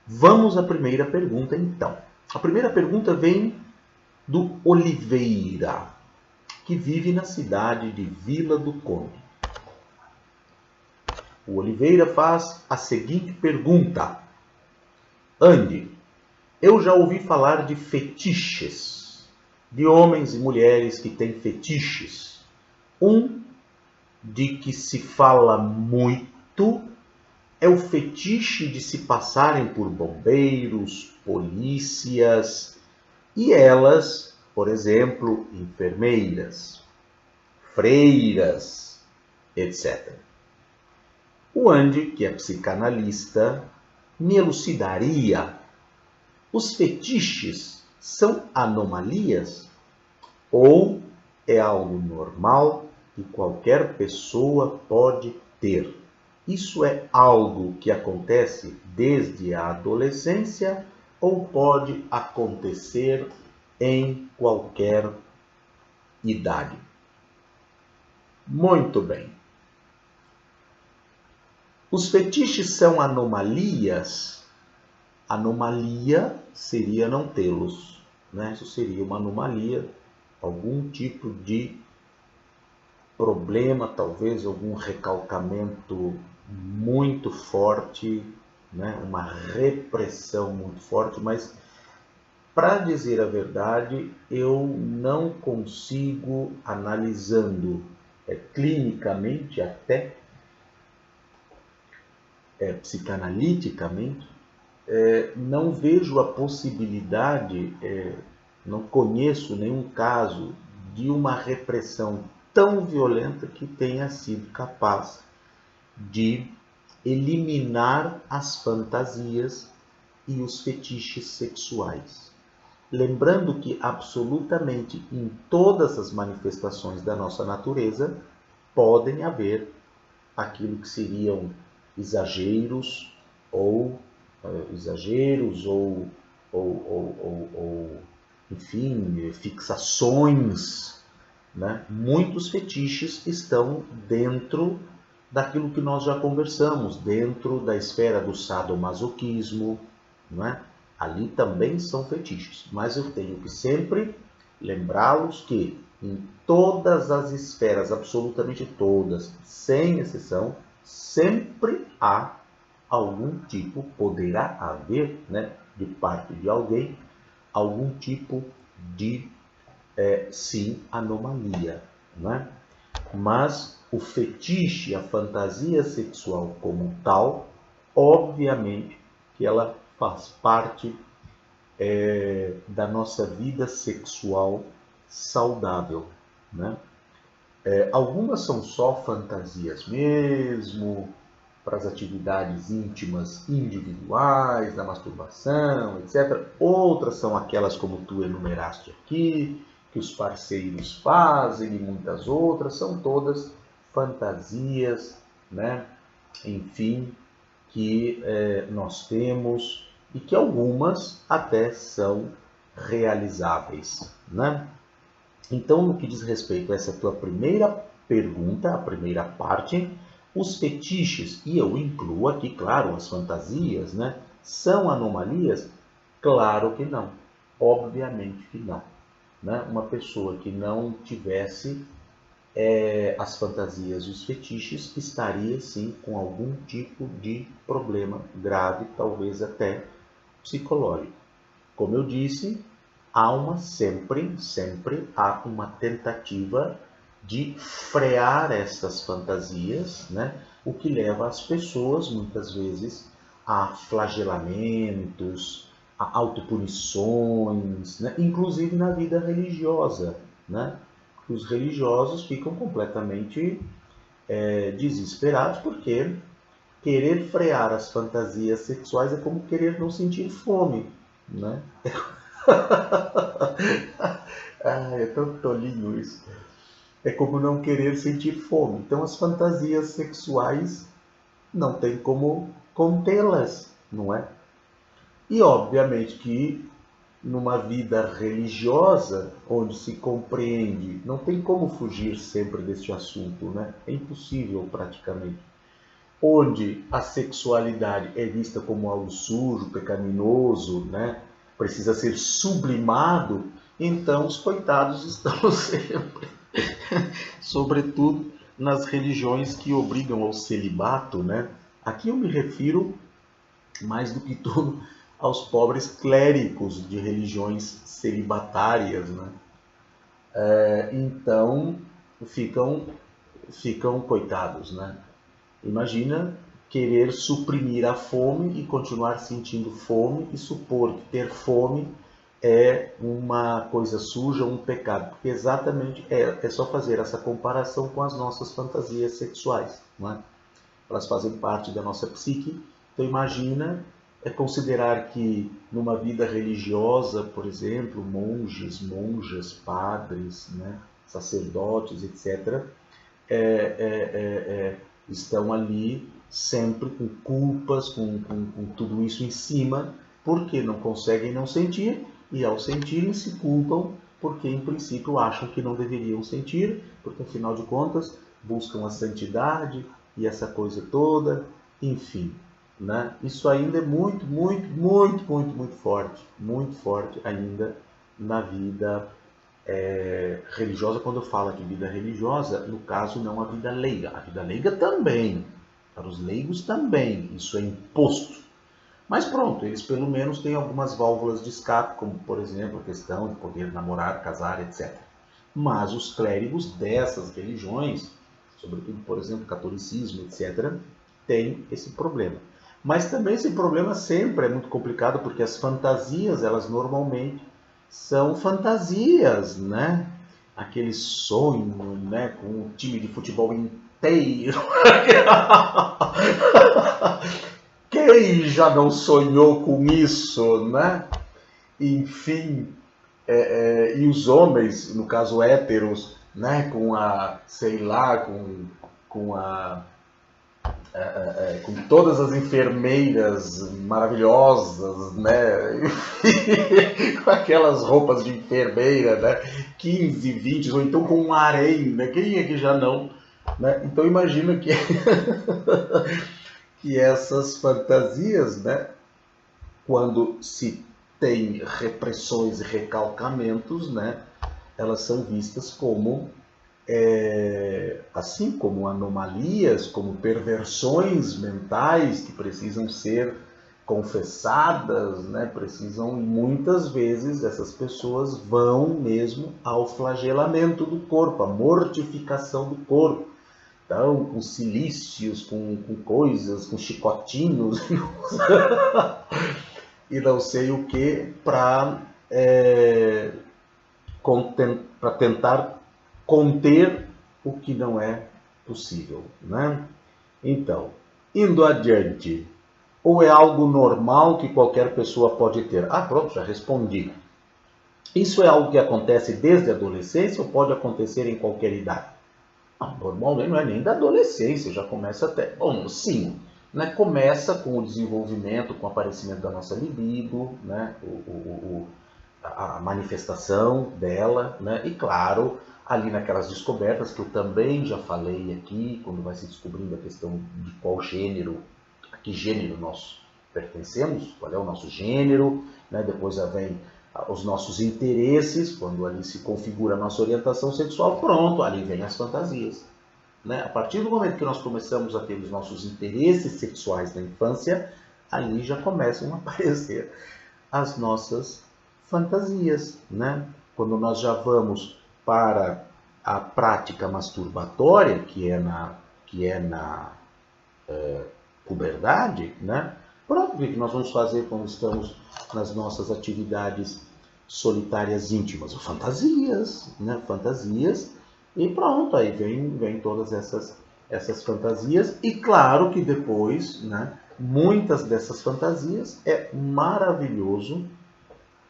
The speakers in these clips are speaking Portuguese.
Vamos à primeira pergunta, então. A primeira pergunta vem do Oliveira, que vive na cidade de Vila do Conde. O Oliveira faz a seguinte pergunta. Andy, eu já ouvi falar de fetiches, de homens e mulheres que têm fetiches. Um de que se fala muito é o fetiche de se passarem por bombeiros, polícias e elas, por exemplo, enfermeiras, freiras, etc. O Andy, que é psicanalista, me elucidaria: os fetiches são anomalias ou é algo normal que qualquer pessoa pode ter? Isso é algo que acontece desde a adolescência ou pode acontecer em qualquer idade? Muito bem. Os fetiches são anomalias? Anomalia seria não tê-los, né? Isso seria uma anomalia, algum tipo de problema, talvez algum recalcamento muito forte, né? Uma repressão muito forte, mas para dizer a verdade, eu não consigo, analisando clinicamente até, psicanaliticamente, não vejo a possibilidade, não conheço nenhum caso de uma repressão tão violenta que tenha sido capaz de eliminar as fantasias e os fetiches sexuais. Lembrando que absolutamente em todas as manifestações da nossa natureza podem haver aquilo que seriam exageros ou enfim, fixações, né? Muitos fetiches estão dentro daquilo que nós já conversamos, dentro da esfera do sadomasoquismo, né? Ali também são fetiches, mas eu tenho que sempre lembrá-los que em todas as esferas, absolutamente todas, sem exceção, sempre há algum tipo, poderá haver, né, de parte de alguém, algum tipo de, sim, anomalia, né? Mas o fetiche, a fantasia sexual como tal, obviamente que ela faz parte da nossa vida sexual saudável, né? Algumas são só fantasias mesmo, para as atividades íntimas individuais, da masturbação, etc. Outras são aquelas como tu enumeraste aqui, que os parceiros fazem, e muitas outras, são todas fantasias, né? Enfim, que nós temos e que algumas até são realizáveis, né? Então, no que diz respeito a essa tua primeira pergunta, a primeira parte, os fetiches, e eu incluo aqui, claro, as fantasias, né? São anomalias? Claro que não. Obviamente que não. Né? Uma pessoa que não tivesse as fantasias e os fetiches estaria, sim, com algum tipo de problema grave, talvez até psicológico. Como eu disse, sempre há uma tentativa de frear essas fantasias, né? O que leva as pessoas, muitas vezes, a flagelamentos, a autopunições, né? Inclusive na vida religiosa, né? Os religiosos ficam completamente desesperados porque querer frear as fantasias sexuais é como querer não sentir fome, né? É tão tolinho isso. É como não querer sentir fome. Então as fantasias sexuais não tem como contê-las, não é? E obviamente que numa vida religiosa, onde se compreende, não tem como fugir sempre deste assunto, né? É impossível praticamente. onde a sexualidade é vista como algo sujo, pecaminoso, né? Precisa ser sublimado, então os coitados estão sempre, sobretudo nas religiões que obrigam ao celibato, né? Aqui eu me refiro mais do que tudo aos pobres clérigos de religiões celibatárias, né? Então ficam coitados, né? Imagina querer suprimir a fome e continuar sentindo fome e supor que ter fome é uma coisa suja, um pecado. Porque exatamente é só fazer essa comparação com as nossas fantasias sexuais, não é? Elas fazem parte da nossa psique. Então imagina considerar que numa vida religiosa, por exemplo, monges, monjas, padres, né, sacerdotes, etc., estão ali sempre com culpas, com tudo isso em cima, porque não conseguem não sentir, e ao sentirem se culpam, porque em princípio acham que não deveriam sentir, porque afinal de contas buscam a santidade e essa coisa toda, enfim. Né? Isso ainda é muito forte ainda na vida religiosa. Quando eu falo de vida religiosa, no caso não a vida leiga também, para os leigos também, isso é imposto. Mas pronto, eles pelo menos têm algumas válvulas de escape, como por exemplo a questão de poder namorar, casar, etc. Mas os clérigos dessas religiões, sobretudo por exemplo catolicismo, etc., têm esse problema. Mas também esse problema sempre é muito complicado, porque as fantasias, elas normalmente são fantasias, né? Aquele sonho, né? Com o time de futebol inteiro. Quem já não sonhou com isso, né? Enfim, e os homens, no caso héteros, né? Com a, sei lá, com com todas as enfermeiras maravilhosas, né? Com aquelas roupas de enfermeira, né? 15, 20, ou então com um harém, né? Quem é que já não? Né? Então imagina que, que essas fantasias, né? Quando se tem repressões e recalcamentos, né? Elas são vistas como assim como anomalias, como perversões mentais que precisam ser confessadas, né? Precisam, muitas vezes, essas pessoas vão mesmo ao flagelamento do corpo, à mortificação do corpo. Então, com cilícios, com coisas, com chicotinhos e não sei o que, para tentar conter o que não é possível, né? Então, indo adiante, ou é algo normal que qualquer pessoa pode ter? Ah, pronto, já respondi. Isso é algo que acontece desde a adolescência ou pode acontecer em qualquer idade? Normalmente não é nem da adolescência, já começa até... Bom, sim, né? Começa com o desenvolvimento, com o aparecimento da nossa libido, né? A manifestação dela, né? E claro, ali naquelas descobertas que eu também já falei aqui, quando vai se descobrindo a questão de qual gênero, a que gênero nós pertencemos, qual é o nosso gênero, né? Depois vem os nossos interesses, quando ali se configura a nossa orientação sexual, pronto, ali vem as fantasias. Né? A partir do momento que nós começamos a ter os nossos interesses sexuais na infância, ali já começam a aparecer as nossas fantasias, né? Quando nós já vamos para a prática masturbatória, que é na puberdade, né? Pronto, o que nós vamos fazer quando estamos nas nossas atividades solitárias íntimas? Fantasias, né? Fantasias, e pronto, aí vem todas essas fantasias, e claro que depois, né? Muitas dessas fantasias é maravilhoso,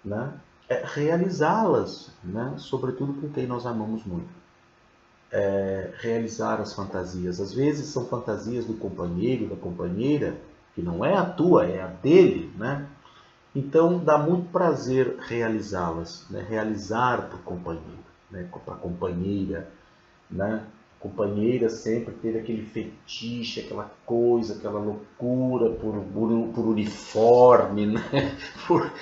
né? Realizá-las, né? Sobretudo com quem nós amamos muito. Realizar as fantasias. Às vezes são fantasias do companheiro, da companheira, que não é a tua, é a dele, né? Então dá muito prazer realizá-las, né? Realizar para o companheiro, né? Para a companheira, né? companheira sempre teve aquele fetiche, aquela coisa, aquela loucura por uniforme, né?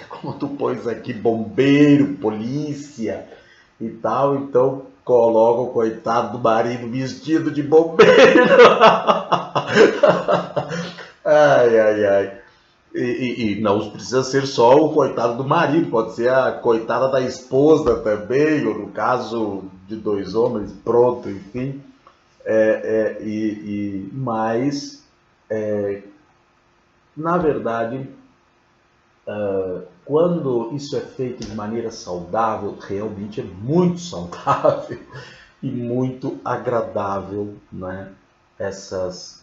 Como tu pôs aqui, bombeiro, polícia e tal, então coloca o coitado do marido vestido de bombeiro. Ai, ai, ai. E não precisa ser só o coitado do marido, pode ser a coitada da esposa também, ou no caso de dois homens, pronto, enfim. Mas, na verdade, quando isso é feito de maneira saudável, realmente é muito saudável e muito agradável, né? Essas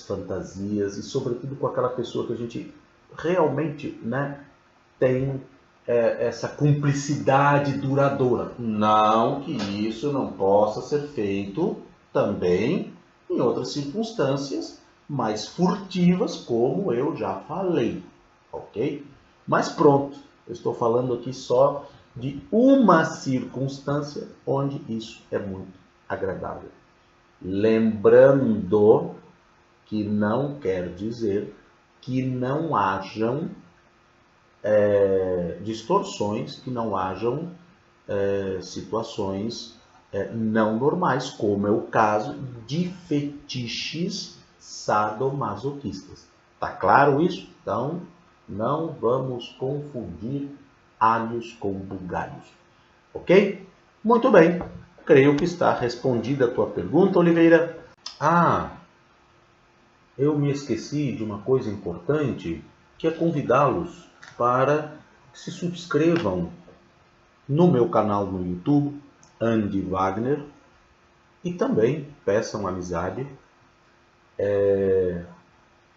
fantasias, e sobretudo com aquela pessoa que a gente realmente, né, tem essa cumplicidade duradoura. Não que isso não possa ser feito também em outras circunstâncias mais furtivas, como eu já falei, ok? Mas pronto, eu estou falando aqui só de uma circunstância onde isso é muito agradável. Lembrando que não quer dizer que não hajam distorções, que não hajam situações não normais, como é o caso de fetiches sadomasoquistas. Tá claro isso? Então, não vamos confundir alhos com bugalhos. Ok? Muito bem. Creio que está respondida a tua pergunta, Oliveira. Ah, eu me esqueci de uma coisa importante, que é convidá-los para que se subscrevam no meu canal no YouTube, Andy Wagner, e também peçam amizade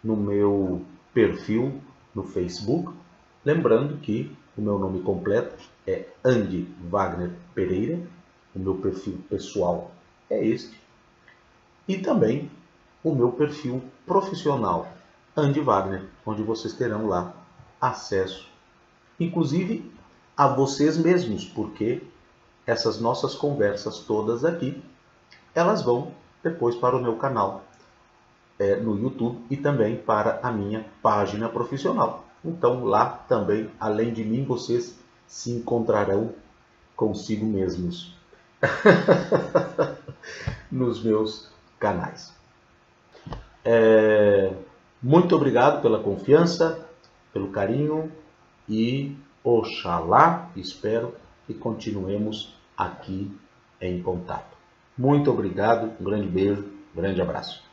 no meu perfil no Facebook. Lembrando que o meu nome completo é Andy Wagner Pereira, o meu perfil pessoal é este, e também o meu perfil profissional, Andy Wagner, onde vocês terão lá acesso, inclusive a vocês mesmos, porque essas nossas conversas todas aqui, elas vão depois para o meu canal no YouTube e também para a minha página profissional. Então lá também, além de mim, vocês se encontrarão consigo mesmos nos meus canais. Muito obrigado pela confiança, pelo carinho e oxalá, espero que continuemos aqui em contato. Muito obrigado, um grande beijo, um grande abraço.